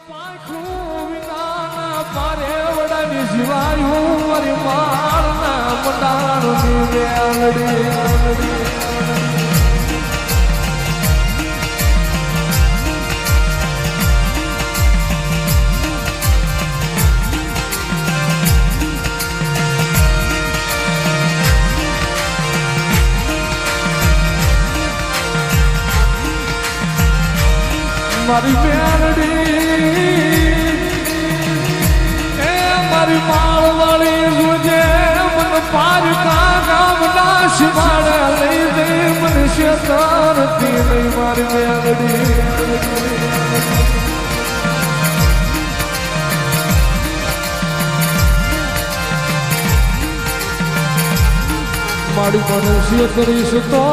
પાંખું વિનાના પારે વડાની જીવાયું મારી માળના મંડાણની વેલડી મારી મેલડી એ મારી માળવાળી જોજે મન પારકા ગામના શિવાડે લઈ દે મને શેતારતી નહીં મારી મેલડી મારી મનુષ્ય કરીશ તો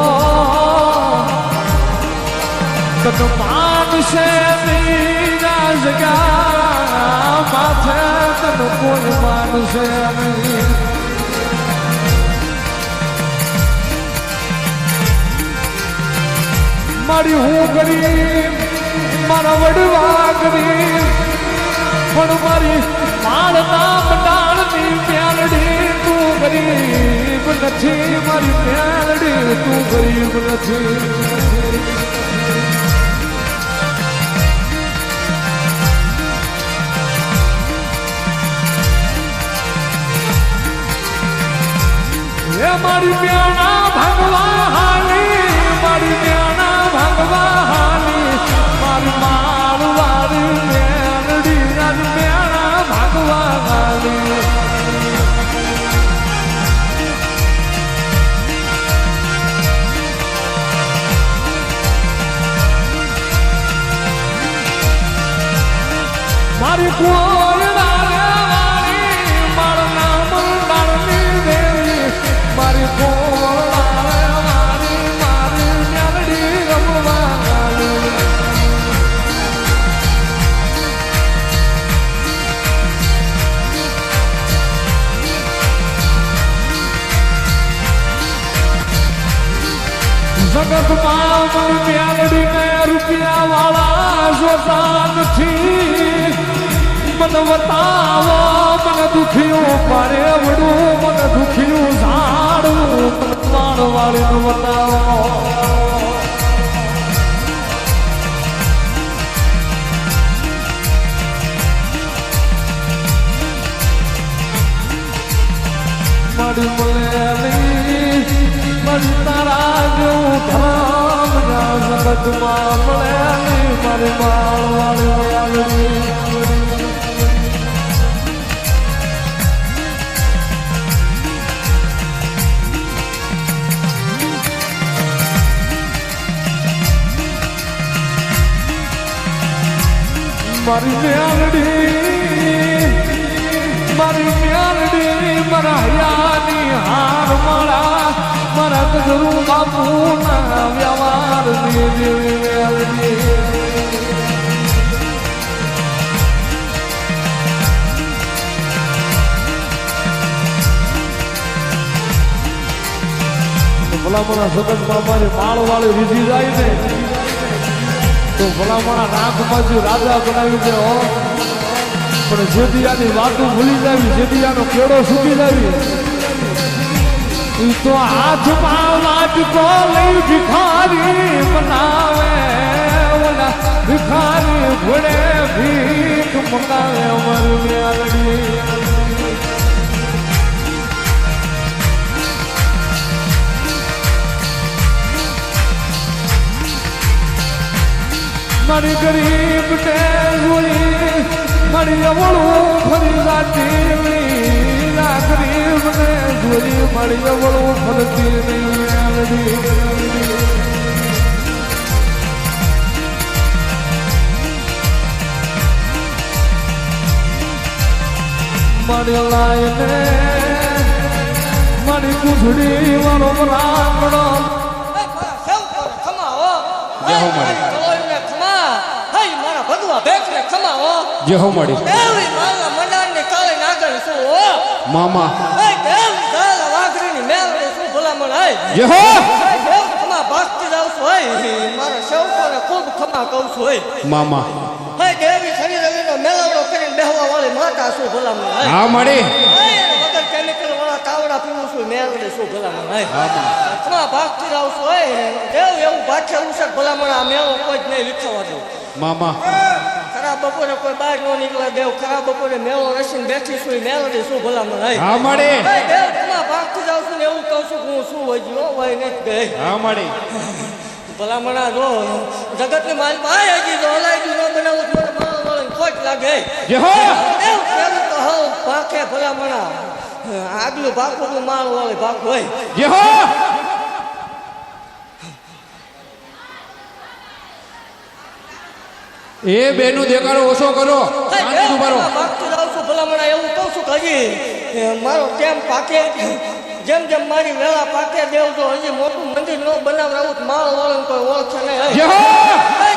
તન માનશે નીના જગા માથે તન કોઈ માનશે નહીં મારી હું કરી મારા વડવા કરી પણ મારી માળના મંડાણની મેલડી તું ગરીબ નથી મારી મેલડી તું ગરીબ નથી મારી પ્યાણા ભગવા હાલી મારી પ્યાણા ભગવા હાલી મારી માળવાળી મેલડી મારી પ્યાણા ભગવા હાલી મારી કોઈ વાળી માળના મંડાણની દેવી મારી મારી મારી મેલડી રમવા જગતમાં મારી મેલડીને રૂપિયા વાળા જોતા નથી મને બતાવો મને દુખ્યું પારે વડું મને દુખ્યું ઝાડું માળવાળીનું બતાવો મારી મળેલી મારી તારા જેવું ધામ જગતમાં મળેલી મારી માળવાળી મેલડી મારી મેલડી મારા હૈયાની હાર માળા મારા ગજરું બાપુના વ્યવહારની દેવી મેલડી ભલામણા સદનમાં મારી માળવાળી રીધી જાય ને તો ભલામણા નાકમાંથી રાજા બનાવી દે હો પણ જેદિયાની વાતો ભૂલી જાવી જેદિયાનો કેળો સૂકી જાવી તો હાથમાં વાટકો લઈ ભિખારી બનાવે ઓલા ભિખારી ઘોડે ભીખ મંગાવે અમારી મેલડી મારી ગરીબ ને જોઈ મારી અવળું ફરી જાતી ગરીબ ને જોઈ મારી અવળું ફરતી નહીં મારી લાઈને મારી કુસડી વાળો રામડો જે હો મળી મામા જે હો મારા સૌ ખૂબ ખમા કહું છું મામા હે દેવી શનિ રવિ વાટા શું ભલામણ હે હા મળી વગર કેમિકલ વાળા કાવડા પીવું છું મેલડી શું ભલામણ હે હા માં. ઘણા ભાગથી રાવ છું હે દેવ એવું ભાગ્યેલું છે કે ભલામણ આ મેળો કોઈ જ નહીં વિકસાવા દઉં મામા ખરાબ બપોરે કોઈ બહાર ન નીકળે દેવ ખરાબ બપોરે મેળો રસીને બેઠી છું મેલડી શું ભલામણ હે હા મળી હે દેવ ઘણા ભાગથી જાઉં છું ને એવું કહું છું કે હું શું વજ્યો હોય નથી ગઈ હા મળી ભલામણા જો જગતની માલ ભાઈ હજી જો હલાઈ ન બનાવું તો મને મારો વાળાને ખોટ લાગે જય હો એવું કેવું તો હવ ભાખે ભલામણા આગલું ભાગવું મારો વાળી ભાગ હોય જય હો એ બેનું દેખાડો ઓછો કરો શાંતિ ઉભારો ભાગતું જાઉં છું ભલામણા એવું કહું છું કે હજી મારો ટેમ પાકે જેમ જેમ મારી વેળા પાકે દેવ જો હજી મોટું મંદિર ન બનાવડાવું તો મારો વાળો કોઈ ઓળખે નહીં જય હો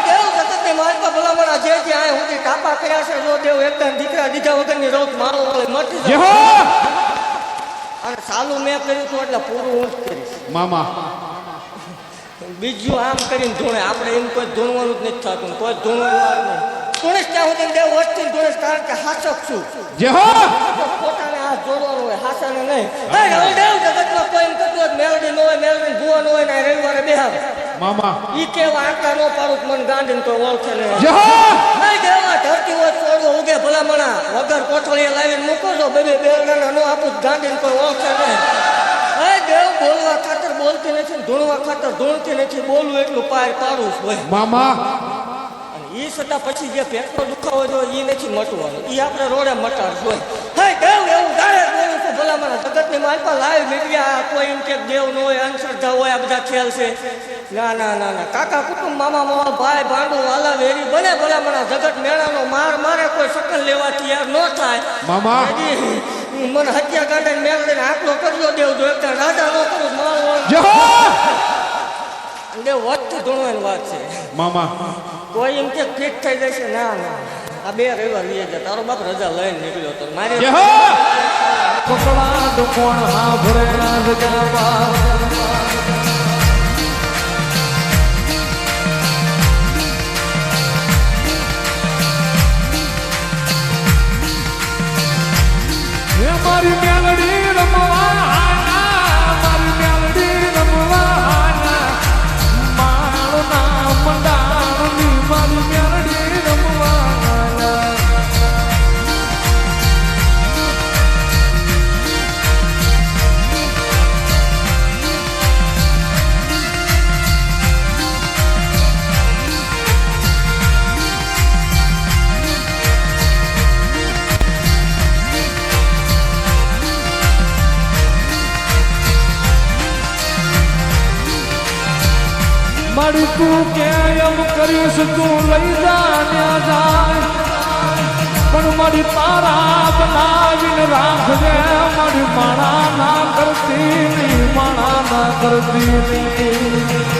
દેવ જગતની માલપા ભલામણા જે જે આ સુધી કાપા કર્યા છે જો દેવ એકદમ દીકરા દીધા વગરની રોજ મારો વાળો મટી જય જાય હો અને ચાલુ મેં કર્યું હતું એટલે પૂરું હું જ કરીશ મામા બીજું આમ કરીને ધૂણે આપણે એમ કોઈ ધૂણવાનું જ નથી થતું કોઈ ધૂણવાનું નહીં ધૂણીશ ત્યાં સુધી દેવ વસ્તી ધૂણીશ કારણ કે હાચક છું જય હો પોતાને આ જોડવાનું હોય હાસાને નહીં હે દેવ જગતમાં કોઈ એમ કહેતું હોય મેલડી ન હોય મેલડી ભૂવા ન હોય ને રવિવારે બેહાવે મામા ઈ કેવા આંકડા ન પાડું તો મને ગાંધીને કોઈ ઓળખે નહીં જય હો નહીં દેવા ધરતી હોય છોડવો ઉગે ભલામણા વગર કોથળીએ લાવીને મૂકો છો બે બેલડાના નો આપું ગાંધીને કોઈ ઓળખે નહીં હે દેવ બોલવા ખાતર બોલતી નથી ને ધૂણવા ખાતર ધૂણતી નથી બોલવું એટલું પાર પાડું જ હોય મામા અને એ છતાં પછી જે પેટનો દુખાવો જો એ નથી મટવાનો એ આપણે રોડે મટાડ હોય હે દેવ એવું ગાળે બોલું છું ભલામણા જગતની માલપા લાઈવ મીડિયા કોઈ એમ કે દેવ ન હોય અંધશ્રદ્ધા હોય આ બધા ખ્યાલ છે ના ના ના ના કાકા કુટુંબ મામા મામા ભાઈ ભાંડુ વાલા વેરી બને ભલામણા જગત મેળાનો માર મારે કોઈ શકલ લેવાથી યાર ન થાય મામા મને હત્યા કાંડે મેળવીને આટલો કર્યો દેવ જો એકદમ રાજા ન કરું મારો જય હો દેવ વધતી ધૂણવાની વાત છે મામા કોઈ એમ કે ફિટ થઈ જશે ના ના આ બે રવિવાર લઈ જાય તારો બાપ રજા લઈને નીકળ્યો તો મારે જય હો કપડા તો કોણ હા ભરે ના જગાવા મારી મેલડી રમવા મારી મેલડી રમવા માળના મંડાણની મારી મેલડી રમવા મારી તું કે એમ કરીશ તું લઈ જા જાય પણ મારી તારા બનાવીને રાખજે મારી માણા ના કરતી નહીં માણા ના કરતી નહીં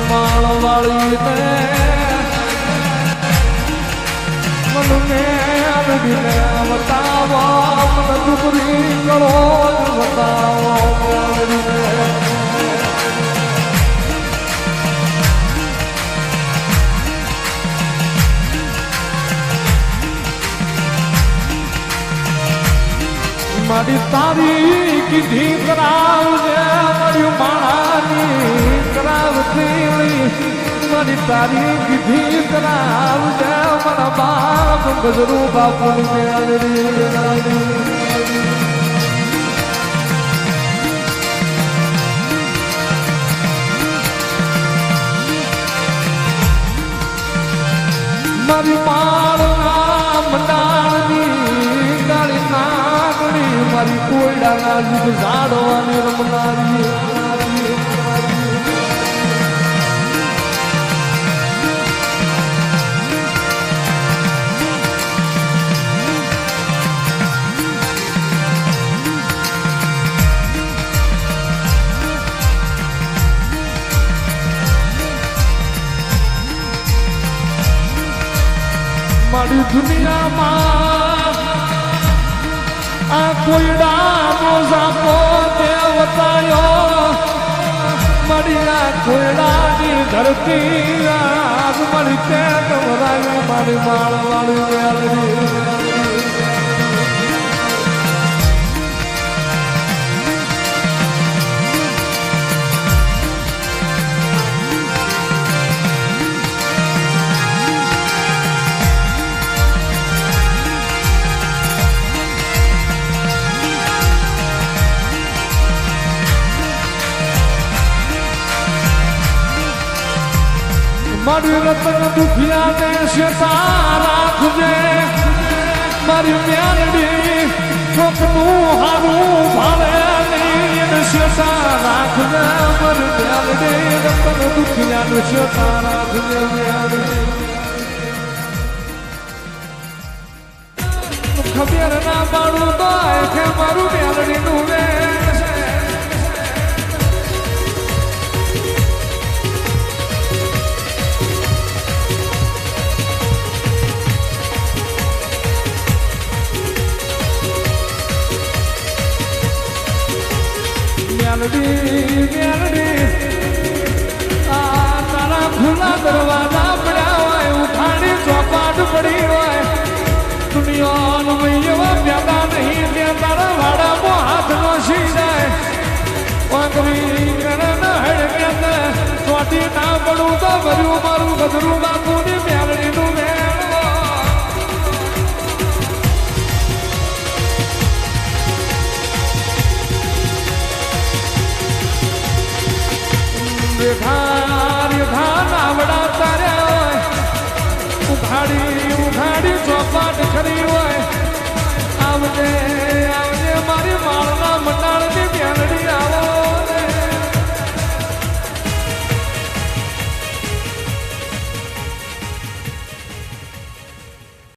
માળ વાળી ને મને મેળવીને બતાવો મને દુબરી કરો બતાવો મારી તારી કીધી કરાવજે મારી માણાની કરાવતી મારી તારી કીધી કરાવજે મારા બાપ ગજરું બાપુની મેળવી મારી માળના મંડાણની ગાળી નાગણી મારી કોયડાના યુગ ઝાડવાની રમનારી મારી દુનિયામાં આ કોયડાનો સાપો દેવતાયો મારી આ કોયડાની ધરતી આગ મારી તે કમરાય મારી માળવાળી વેલડી મારી રતન દુખિયાને શેતા રાખજે મારી મ્યાલડી ચોકનું હારું ભાળે નહીં શેતા રાખજે મારી મ્યાલડી રતન દુખિયાને શેતા રાખજે મ્યાલડી ખબર ના પાડું તો કે મારું મ્યાલડીનું વે તારા ખુલ્લા દરવાજા પડ્યા હોય ઉખાડી ચોપાટ પડી હોય દુનિયાનું એવા પ્યાદા નહીં ત્યાં તારા વાડામાં હાથનો સી જાય વાંદરી કરણ હડક્યા ચોટી ના પડું તો ભર્યું મારું ગધરું બાપુની મેળડીનું નાવડા તાર્યા હોય ઉઘાડી ચોપાટ ખરી હોય આવજે